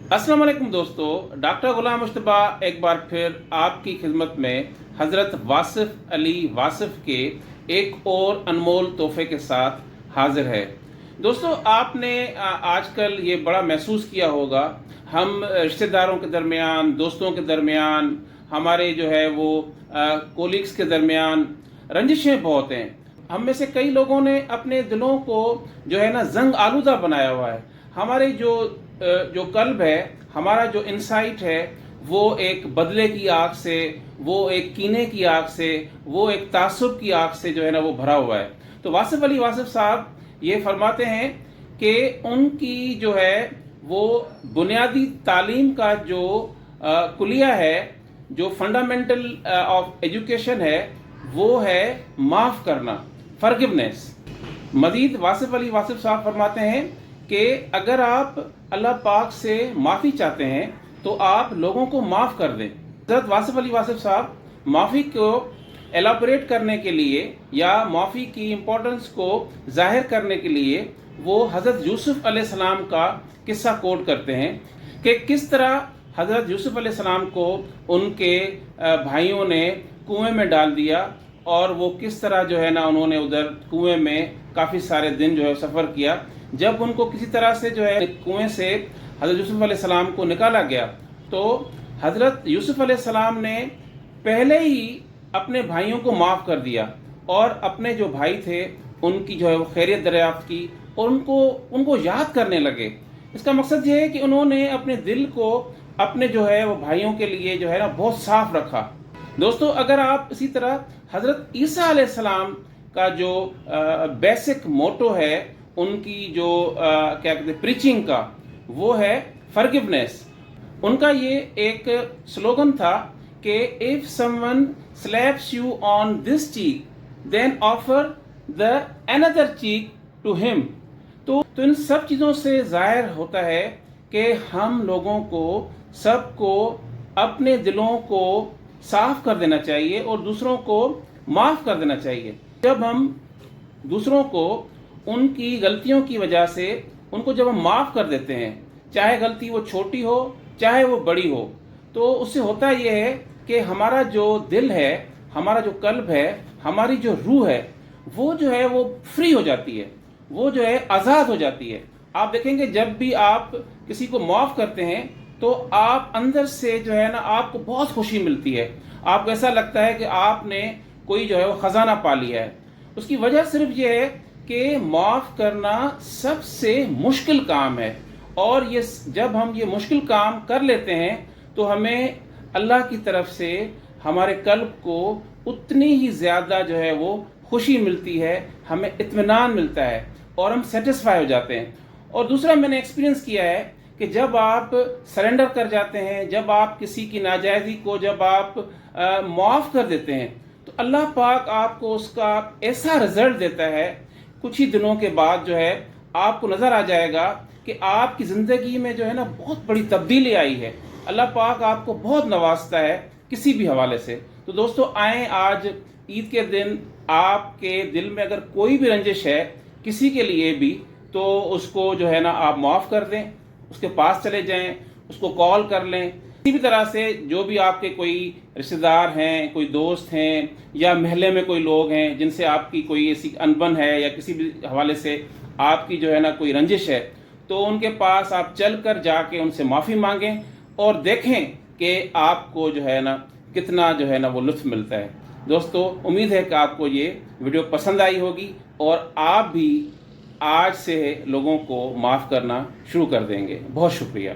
अस्सलाम वालेकुम दोस्तों, डॉक्टर गुलाम मुस्तफ़ा एक बार फिर आपकी खिदमत में हज़रत वासिफ़ अली वासिफ़ के एक और अनमोल तोहफ़े के साथ हाज़िर है। दोस्तों, आपने आजकल ये बड़ा महसूस किया होगा, हम रिश्तेदारों के दरमियान, दोस्तों के दरमियान, हमारे जो है वो कोलीग्स के दरमियान रंजिशें बहुत हैं। हम में से कई लोगों ने अपने दिलों को जो है ना जंग आलूदा बनाया हुआ है। हमारे जो कल्ब है, हमारा जो इंसाइट है, वो एक बदले की आग से, वो एक कीने की आग से, वो एक तासुब की आग से जो है ना वो भरा हुआ है। तो वासिफ़ अली वासिफ़ साहब ये फरमाते हैं कि उनकी जो है वो बुनियादी तालीम का जो कुलिया है, जो फंडामेंटल ऑफ एजुकेशन है, वो है माफ़ करना, फॉरगिवनेस। मजीद वासिफ़ अली वासिफ़ साहब फरमाते हैं कि अगर आप अल्लाह पाक से माफ़ी चाहते हैं तो आप लोगों को माफ़ कर दें। हज़रत वासिफ़ अली वासिफ़ साहब माफ़ी को एलाबोरेट करने के लिए या माफ़ी की इम्पोर्टेंस को ज़ाहिर करने के लिए वो हज़रत यूसुफ़ अलैहिस्सलाम का किस्सा कोट करते हैं कि किस तरह हज़रत यूसुफ़ अलैहिस्सलाम को उनके भाइयों ने कुएं में डाल दिया और वो किस तरह जो है ना उन्होंने उधर कुएं में काफ़ी सारे दिन जो है सफ़र किया। जब उनको किसी तरह से जो है कुएं से हज़रत यूसुफ़ अलैहिस्सलाम को निकाला गया तो हज़रत यूसुफ़ अलैहिस्सलाम ने पहले ही अपने भाइयों को माफ़ कर दिया और अपने जो भाई थे उनकी जो है वो खैरियत दरियाफ्त की और उनको याद करने लगे। इसका मकसद ये है कि उन्होंने अपने दिल को अपने जो है वो भाइयों के लिए जो है ना बहुत साफ रखा। दोस्तों, अगर आप इसी तरह हज़रत ईसा अलैहिस्सलाम का जो बेसिक मोटो है, उनकी जो क्या कहते हैं प्रीचिंग का, वो है फॉरगिवनेस। उनका ये एक स्लोगन था कि if someone slaps you on this cheek then offer the another cheek to him. तो इन सब चीज़ों से जाहिर होता है कि हम लोगों को सबको अपने दिलों को साफ कर देना चाहिए और दूसरों को माफ़ कर देना चाहिए। जब हम दूसरों को उनकी गलतियों की वजह से उनको जब हम माफ़ कर देते हैं, चाहे गलती वो छोटी हो चाहे वो बड़ी हो, तो उससे होता ये है कि हमारा जो दिल है, हमारा जो कल्ब है, हमारी जो रूह है, वो जो है वो फ्री हो जाती है, वो जो है आज़ाद हो जाती है। आप देखेंगे जब भी आप किसी को माफ़ करते हैं तो आप अंदर से जो है ना आपको बहुत खुशी मिलती है। आपको ऐसा लगता है कि आपने कोई जो है वो ख़जाना पा लिया है। उसकी वजह सिर्फ ये है कि माफ़ करना सबसे मुश्किल काम है और ये जब हम ये मुश्किल काम कर लेते हैं तो हमें अल्लाह की तरफ से हमारे कल्ब को उतनी ही ज़्यादा जो है वो खुशी मिलती है, हमें इत्मीनान मिलता है और हम सेटिस्फाई हो जाते हैं। और दूसरा मैंने एक्सपीरियंस किया है कि जब आप सरेंडर कर जाते हैं, जब आप किसी की नाजायज़ी को जब आप माफ़ कर देते हैं तो अल्लाह पाक आपको उसका ऐसा रिज़ल्ट देता है, कुछ ही दिनों के बाद जो है आपको नज़र आ जाएगा कि आपकी ज़िंदगी में जो है ना बहुत बड़ी तब्दीली आई है। अल्लाह पाक आपको बहुत नवाजता है किसी भी हवाले से। तो दोस्तों, आएँ आज ईद के दिन आपके दिल में अगर कोई भी रंजिश है किसी के लिए भी, तो उसको जो है ना आप माफ़ कर दें, उसके पास चले जाएं, उसको कॉल कर लें। किसी भी तरह से जो भी आपके कोई रिश्तेदार हैं, कोई दोस्त हैं या महल्ले में कोई लोग हैं जिनसे आपकी कोई ऐसी अनबन है या किसी भी हवाले से आपकी जो है ना कोई रंजिश है, तो उनके पास आप चल कर जाके उनसे माफ़ी मांगें और देखें कि आपको जो है ना कितना जो है ना वो लुत्फ़ मिलता है। दोस्तों, उम्मीद है कि आपको ये वीडियो पसंद आई होगी और आप भी आज से लोगों को माफ़ करना शुरू कर देंगे। बहुत शुक्रिया।